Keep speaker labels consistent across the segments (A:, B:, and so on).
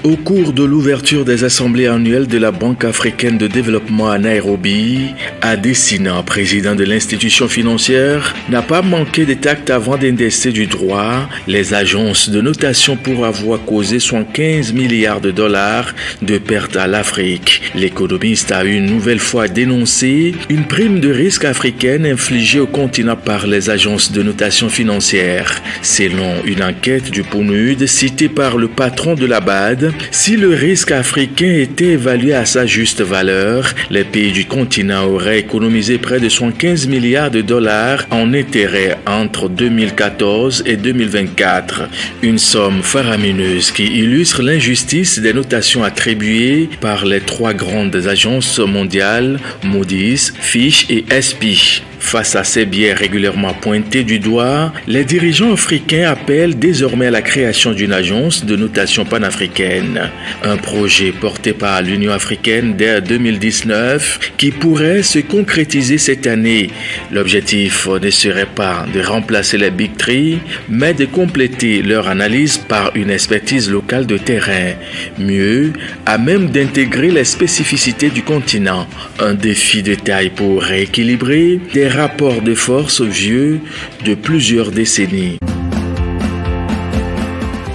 A: Au cours de l'ouverture des assemblées annuelles de la Banque africaine de développement à Nairobi, Adesina, président de l'institution financière, n'a pas manqué de tact avant d'indexer du droit les agences de notation pour avoir causé 75 milliards de dollars de pertes à l'Afrique. L'économiste a une nouvelle fois dénoncé une prime de risque africaine infligée au continent par les agences de notation financière. Selon une enquête du PNUD citée par le patron de la BAD, si le risque africain était évalué à sa juste valeur, les pays du continent auraient économisé près de 75 milliards de dollars en intérêts entre 2014 et 2024. Une somme faramineuse qui illustre l'injustice des notations attribuées par les trois grandes agences mondiales, Moody's, Fitch et S&P. Face à ces biais régulièrement pointés du doigt, les dirigeants africains appellent désormais à la création d'une agence de notation panafricaine. Un projet porté par l'Union africaine dès 2019 qui pourrait se concrétiser cette année. L'objectif ne serait pas de remplacer les Big Three, mais de compléter leur analyse par une expertise locale de terrain. Mieux, à même d'intégrer les spécificités du continent. Un défi de taille pour rééquilibrer des rapports de force vieux de plusieurs décennies.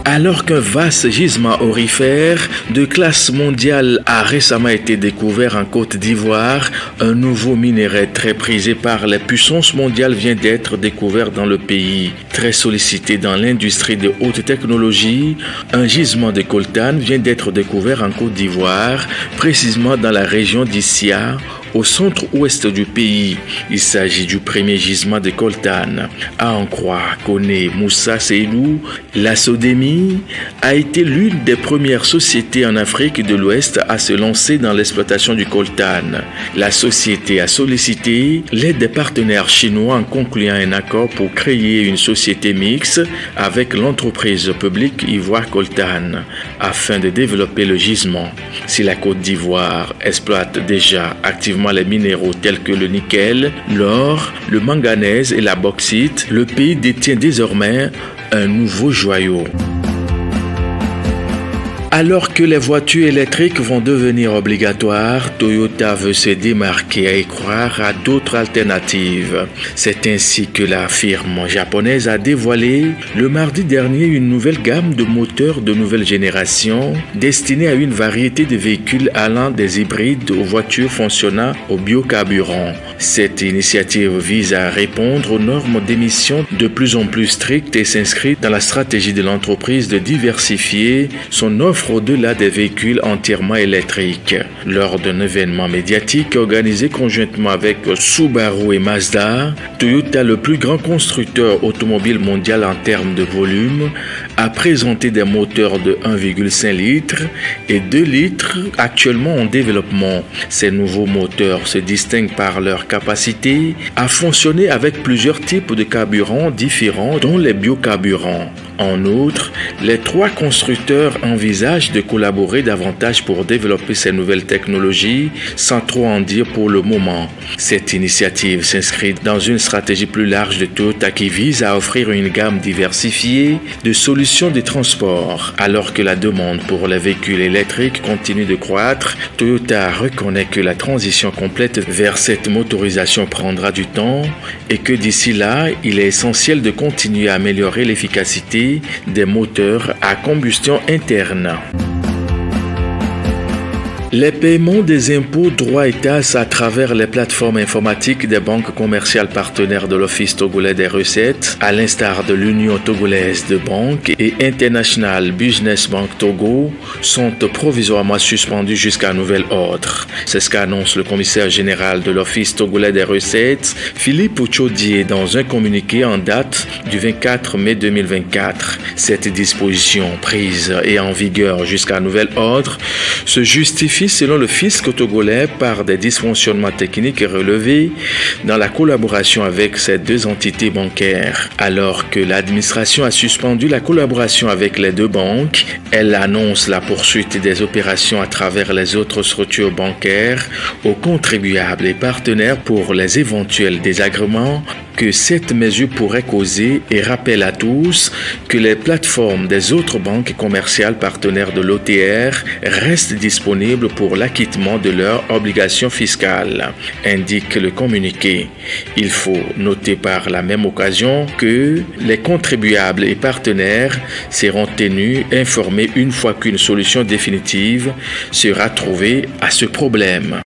A: Alors qu'un vaste gisement aurifère de classe mondiale a récemment été découvert en Côte d'Ivoire, un nouveau minerai très prisé par les puissances mondiales vient d'être découvert dans le pays. Très sollicité dans l'industrie de haute technologie, un gisement de coltan vient d'être découvert en Côte d'Ivoire, précisément dans la région d'Issia, au centre-ouest du pays. Il s'agit du premier gisement de coltan. À en croire Koné Moussa Seydou, la Sodemi a été l'une des premières sociétés en Afrique de l'Ouest à se lancer dans l'exploitation du coltan. La société a sollicité l'aide des partenaires chinois en concluant un accord pour créer une société mixte avec l'entreprise publique Ivoire Coltan afin de développer le gisement. Si la Côte d'Ivoire exploite déjà activement les minéraux tels que le nickel, l'or, le manganèse et la bauxite, le pays détient désormais un nouveau joyau. Alors que les voitures électriques vont devenir obligatoires, Toyota veut se démarquer et croire à d'autres alternatives. C'est ainsi que la firme japonaise a dévoilé le mardi dernier une nouvelle gamme de moteurs de nouvelle génération destinée à une variété de véhicules allant des hybrides aux voitures fonctionnant au biocarburant. Cette initiative vise à répondre aux normes d'émissions de plus en plus strictes et s'inscrit dans la stratégie de l'entreprise de diversifier son offre au-delà des véhicules entièrement électriques. Lors d'un événement médiatique organisé conjointement avec Subaru et Mazda, Toyota, le plus grand constructeur automobile mondial en termes de volume, a présenté des moteurs de 1,5 litres et 2 litres actuellement en développement. Ces nouveaux moteurs se distinguent par leur capacité à fonctionner avec plusieurs types de carburants différents, dont les biocarburants. En outre, les trois constructeurs envisagent de collaborer davantage pour développer ces nouvelles technologies sans trop en dire pour le moment. Cette initiative s'inscrit dans une stratégie plus large de Toyota qui vise à offrir une gamme diversifiée de solutions de transport. Alors que la demande pour les véhicules électriques continue de croître, Toyota reconnaît que la transition complète vers cette motorisation prendra du temps et que d'ici là, il est essentiel de continuer à améliorer l'efficacité des moteurs à combustion interne. Les paiements des impôts, droits et taxes à travers les plateformes informatiques des banques commerciales partenaires de l'Office togolais des recettes, à l'instar de l'Union togolaise de banques et International Business Bank Togo, sont provisoirement suspendus jusqu'à nouvel ordre. C'est ce qu'annonce le commissaire général de l'Office togolais des recettes, Philippe Ouchodié, dans un communiqué en date du 24 mai 2024. Cette disposition, prise et en vigueur jusqu'à nouvel ordre, se justifie selon le fisc togolais par des dysfonctionnements techniques relevés dans la collaboration avec ces deux entités bancaires. Alors que l'administration a suspendu la collaboration avec les deux banques, elle annonce la poursuite des opérations à travers les autres structures bancaires aux contribuables et partenaires pour les éventuels désagréments que cette mesure pourrait causer et rappelle à tous que les plateformes des autres banques commerciales partenaires de l'OTR restent disponibles pour l'acquittement de leurs obligations fiscales, indique le communiqué. Il faut noter par la même occasion que les contribuables et partenaires seront tenus informés une fois qu'une solution définitive sera trouvée à ce problème.